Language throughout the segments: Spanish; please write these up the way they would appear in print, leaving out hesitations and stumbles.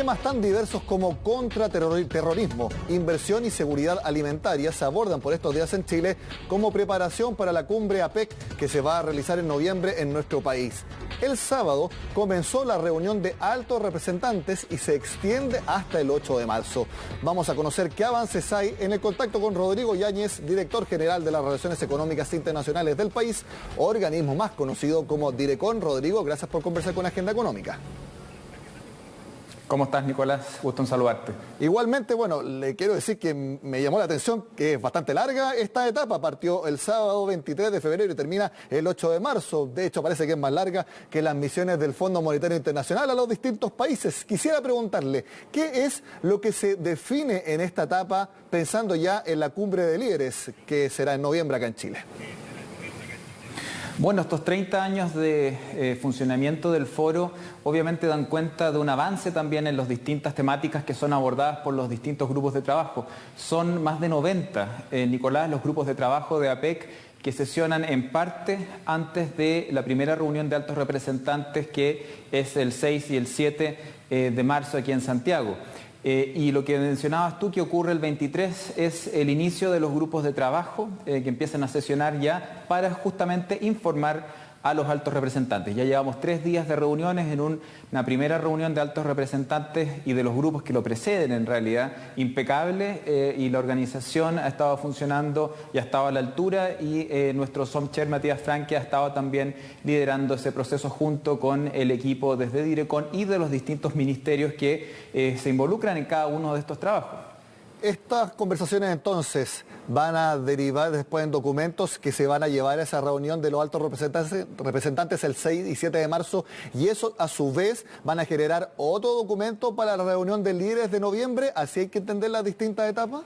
Temas tan diversos como contraterrorismo, inversión y seguridad alimentaria se abordan por estos días en Chile como preparación para la cumbre APEC que se va a realizar en noviembre en nuestro país. El sábado comenzó la reunión de altos representantes y se extiende hasta el 8 de marzo. Vamos a conocer qué avances hay en el contacto con Rodrigo Yáñez, director general de las Relaciones Económicas Internacionales del país, organismo más conocido como Direcon. Rodrigo, gracias por conversar con Agenda Económica. ¿Cómo estás, Nicolás? Gusto en saludarte. Igualmente, bueno, le quiero decir que me llamó la atención que es bastante larga esta etapa. Partió el sábado 23 de febrero y termina el 8 de marzo. De hecho, parece que es más larga que las misiones del Fondo Monetario Internacional a los distintos países. Quisiera preguntarle, ¿qué es lo que se define en esta etapa pensando ya en la cumbre de líderes que será en noviembre acá en Chile? Bueno, estos 30 años de funcionamiento del foro obviamente dan cuenta de un avance también en las distintas temáticas que son abordadas por los distintos grupos de trabajo. Son más de 90, Nicolás, los grupos de trabajo de APEC que sesionan en parte antes de la primera reunión de altos representantes que es el 6 y el 7 de marzo aquí en Santiago. Y lo que mencionabas tú que ocurre el 23 es el inicio de los grupos de trabajo que empiezan a sesionar ya para justamente informar a los altos representantes. Ya llevamos 3 días de reuniones en una primera reunión de altos representantes y de los grupos que lo preceden en realidad, impecable, y la organización ha estado funcionando y ha estado a la altura y nuestro SOMCHAIR Matías Franque ha estado también liderando ese proceso junto con el equipo desde Direcon y de los distintos ministerios que se involucran en cada uno de estos trabajos. Estas conversaciones entonces van a derivar después en documentos que se van a llevar a esa reunión de los altos representantes el 6 y 7 de marzo y eso a su vez van a generar otro documento para la reunión de líderes de noviembre, así hay que entender las distintas etapas.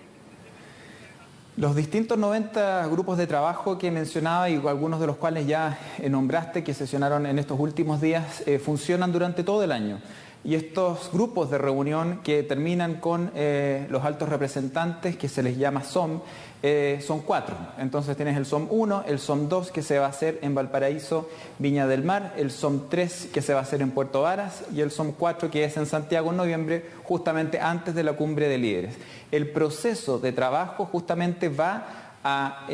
Los distintos 90 grupos de trabajo que mencionaba y algunos de los cuales ya nombraste que sesionaron en estos últimos días funcionan durante todo el año. Y estos grupos de reunión que terminan con los altos representantes, que se les llama SOM, son 4. Entonces tienes el SOM 1, el SOM 2 que se va a hacer en Valparaíso, Viña del Mar, el SOM 3 que se va a hacer en Puerto Varas y el SOM 4 que es en Santiago en noviembre, justamente antes de la cumbre de líderes. El proceso de trabajo justamente va a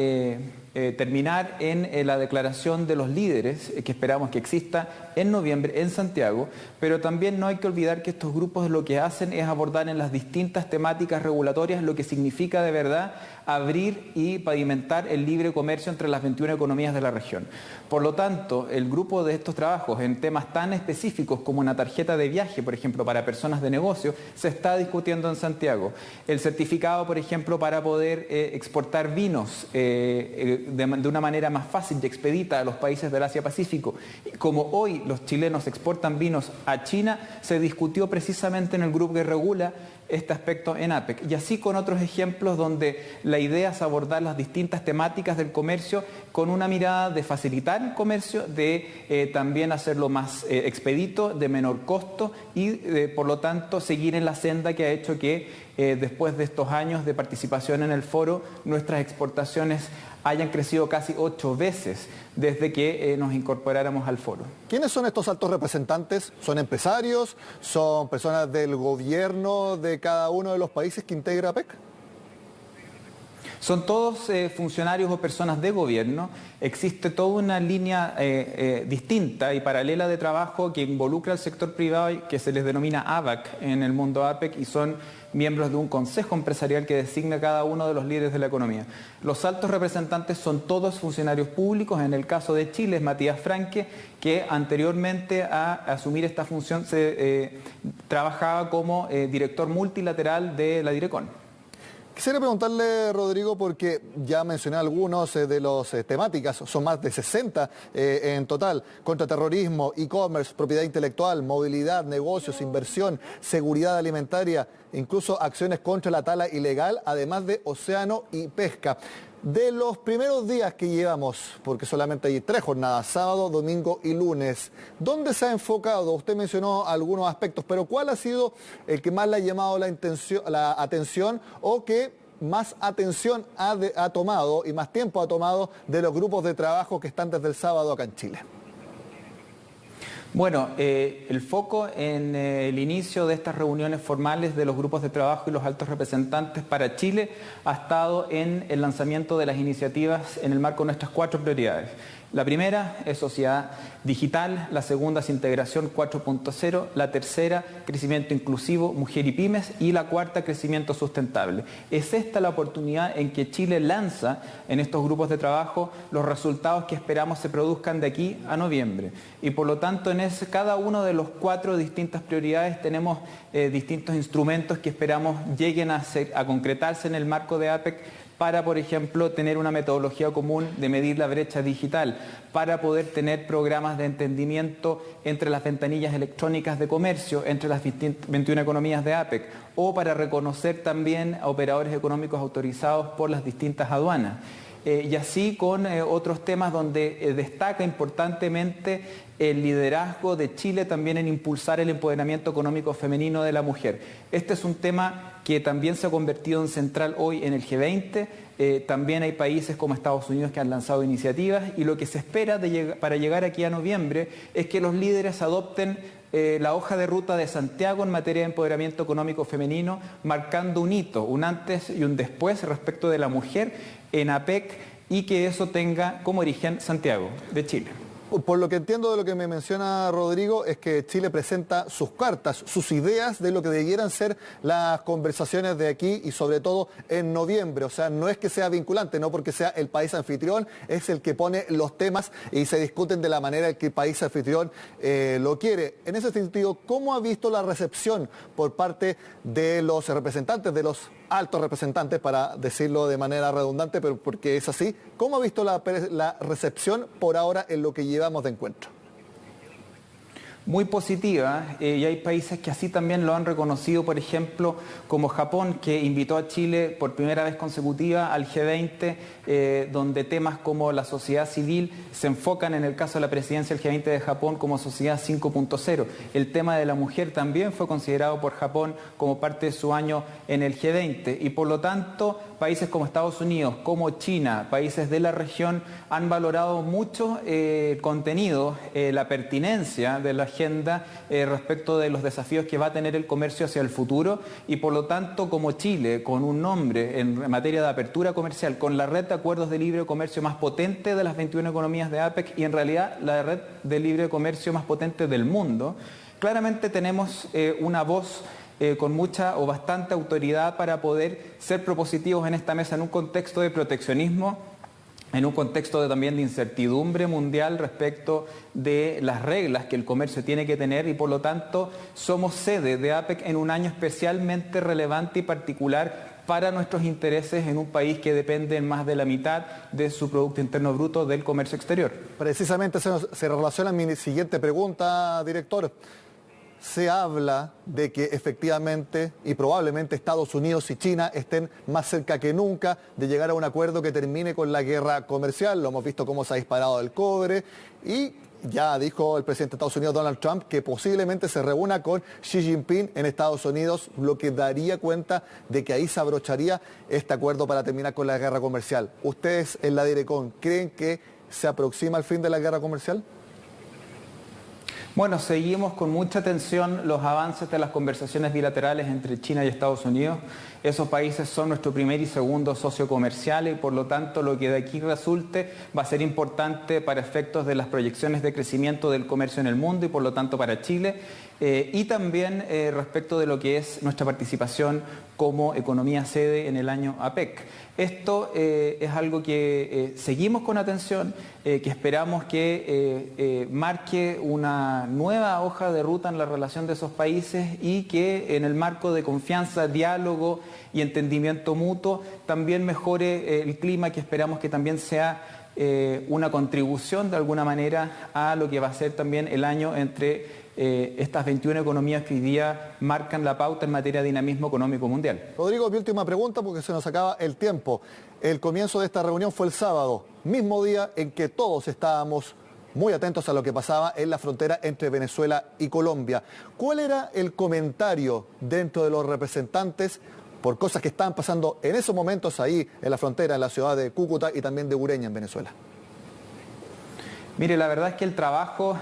terminar en la declaración de los líderes que esperamos que exista en noviembre en Santiago, pero también no hay que olvidar que estos grupos lo que hacen es abordar en las distintas temáticas regulatorias lo que significa de verdad abrir y pavimentar el libre comercio entre las 21 economías de la región. Por lo tanto, el grupo de estos trabajos en temas tan específicos como una tarjeta de viaje, por ejemplo, para personas de negocio, se está discutiendo en Santiago. El certificado, por ejemplo, para poder exportar vinos de una manera más fácil y expedita a los países del Asia-Pacífico. Como hoy los chilenos exportan vinos a China, se discutió precisamente en el grupo que regula este aspecto en APEC. Y así con otros ejemplos donde la idea es abordar las distintas temáticas del comercio con una mirada de facilitar el comercio, de también hacerlo más expedito, de menor costo y por lo tanto seguir en la senda que ha hecho que después de estos años de participación en el foro nuestras exportaciones hayan crecido casi 8 veces desde que nos incorporáramos al foro. ¿Quiénes son estos altos representantes? ¿Son empresarios? ¿Son personas del gobierno de cada uno de los países que integra APEC? Son todos funcionarios o personas de gobierno. Existe toda una línea distinta y paralela de trabajo que involucra al sector privado y que se les denomina ABAC en el mundo APEC y son miembros de un consejo empresarial que designa cada uno de los líderes de la economía. Los altos representantes son todos funcionarios públicos. En el caso de Chile es Matías Franque, que anteriormente a asumir esta función se trabajaba como director multilateral de la Direcon. Quisiera preguntarle, Rodrigo, porque ya mencioné algunos de los temáticas, son más de 60 en total: contraterrorismo, e-commerce, propiedad intelectual, movilidad, negocios, inversión, seguridad alimentaria, incluso acciones contra la tala ilegal, además de océano y pesca. De los primeros días que llevamos, porque solamente hay 3 jornadas, sábado, domingo y lunes, ¿dónde se ha enfocado? Usted mencionó algunos aspectos, pero ¿cuál ha sido el que más le ha llamado la atención o que más atención ha tomado y más tiempo ha tomado de los grupos de trabajo que están desde el sábado acá en Chile? Bueno, el foco en el inicio de estas reuniones formales de los grupos de trabajo y los altos representantes para Chile ha estado en el lanzamiento de las iniciativas en el marco de nuestras 4 prioridades. La primera es sociedad digital, la segunda es integración 4.0, la tercera crecimiento inclusivo, mujer y pymes, y la cuarta crecimiento sustentable. Es esta la oportunidad en que Chile lanza en estos grupos de trabajo los resultados que esperamos se produzcan de aquí a noviembre. Y por lo tanto en cada uno de los 4 distintas prioridades tenemos distintos instrumentos que esperamos lleguen a concretarse en el marco de APEC, para, por ejemplo, tener una metodología común de medir la brecha digital, para poder tener programas de entendimiento entre las ventanillas electrónicas de comercio, entre las 21 economías de APEC, o para reconocer también a operadores económicos autorizados por las distintas aduanas. Y así con otros temas donde destaca importantemente el liderazgo de Chile también en impulsar el empoderamiento económico femenino de la mujer. Este es un tema que también se ha convertido en central hoy en el G20. También hay países como Estados Unidos que han lanzado iniciativas y lo que se espera para llegar aquí a noviembre es que los líderes adopten la hoja de ruta de Santiago en materia de empoderamiento económico femenino, marcando un hito, un antes y un después respecto de la mujer en APEC y que eso tenga como origen Santiago de Chile. Por lo que entiendo de lo que me menciona Rodrigo, es que Chile presenta sus cartas, sus ideas de lo que debieran ser las conversaciones de aquí y sobre todo en noviembre. O sea, no es que sea vinculante, no porque sea el país anfitrión, es el que pone los temas y se discuten de la manera en que el país anfitrión lo quiere. En ese sentido, ¿cómo ha visto la recepción por parte de los representantes, de los altos representantes, para decirlo de manera redundante, pero porque es así? ¿Cómo ha visto la recepción por ahora en lo que llevamos de encuentro? Muy positiva, y hay países que así también lo han reconocido, por ejemplo, como Japón, que invitó a Chile por primera vez consecutiva al G20, donde temas como la sociedad civil se enfocan en el caso de la presidencia del G20 de Japón como sociedad 5.0. El tema de la mujer también fue considerado por Japón como parte de su año en el G20 y por lo tanto países como Estados Unidos, como China, países de la región han valorado mucho el contenido, la pertinencia de la agenda respecto de los desafíos que va a tener el comercio hacia el futuro y por lo tanto como Chile, con un nombre en materia de apertura comercial, con la red de acuerdos de libre comercio más potente de las 21 economías de APEC y en realidad la red de libre comercio más potente del mundo, claramente tenemos una voz con mucha o bastante autoridad para poder ser propositivos en esta mesa en un contexto de proteccionismo, en un contexto también de incertidumbre mundial respecto de las reglas que el comercio tiene que tener y por lo tanto somos sede de APEC en un año especialmente relevante y particular para nuestros intereses en un país que depende en más de la mitad de su Producto Interno Bruto del comercio exterior. Precisamente se relaciona mi siguiente pregunta, director. Se habla de que efectivamente y probablemente Estados Unidos y China estén más cerca que nunca de llegar a un acuerdo que termine con la guerra comercial. Lo hemos visto cómo se ha disparado el cobre y ya dijo el presidente de Estados Unidos, Donald Trump, que posiblemente se reúna con Xi Jinping en Estados Unidos, lo que daría cuenta de que ahí se abrocharía este acuerdo para terminar con la guerra comercial. ¿Ustedes en la Direcon creen que se aproxima el fin de la guerra comercial? Bueno, seguimos con mucha atención los avances de las conversaciones bilaterales entre China y Estados Unidos. Esos países son nuestro primer y segundo socio comercial y por lo tanto lo que de aquí resulte va a ser importante para efectos de las proyecciones de crecimiento del comercio en el mundo y por lo tanto para Chile y también respecto de lo que es nuestra participación como economía sede en el año APEC. Esto es algo que seguimos con atención, que esperamos que marque una nueva hoja de ruta en la relación de esos países y que en el marco de confianza, diálogo y entendimiento mutuo también mejore el clima que esperamos que también sea una contribución de alguna manera a lo que va a ser también el año entre estas 21 economías que hoy día marcan la pauta en materia de dinamismo económico mundial. Rodrigo, mi última pregunta porque se nos acaba el tiempo. El comienzo de esta reunión fue el sábado, mismo día en que todos estábamos muy atentos a lo que pasaba en la frontera entre Venezuela y Colombia. ¿Cuál era el comentario dentro de los representantes por cosas que estaban pasando en esos momentos ahí en la frontera, en la ciudad de Cúcuta y también de Ureña en Venezuela? Mire, la verdad es que el trabajo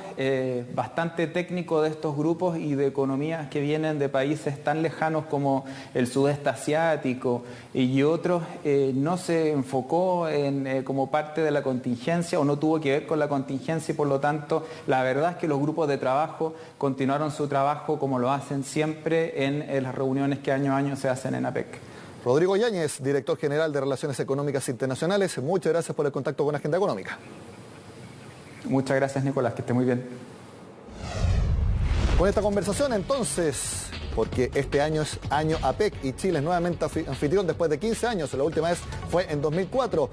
bastante técnico de estos grupos y de economías que vienen de países tan lejanos como el sudeste asiático y otros no se enfocó como parte de la contingencia o no tuvo que ver con la contingencia y por lo tanto la verdad es que los grupos de trabajo continuaron su trabajo como lo hacen siempre en las reuniones que año a año se hacen en APEC. Rodrigo Yáñez, director general de Relaciones Económicas Internacionales, muchas gracias por el contacto con Agenda Económica. Muchas gracias, Nicolás, que esté muy bien. Con esta conversación entonces, porque este año es año APEC y Chile es nuevamente anfitrión después de 15 años, la última vez fue en 2004.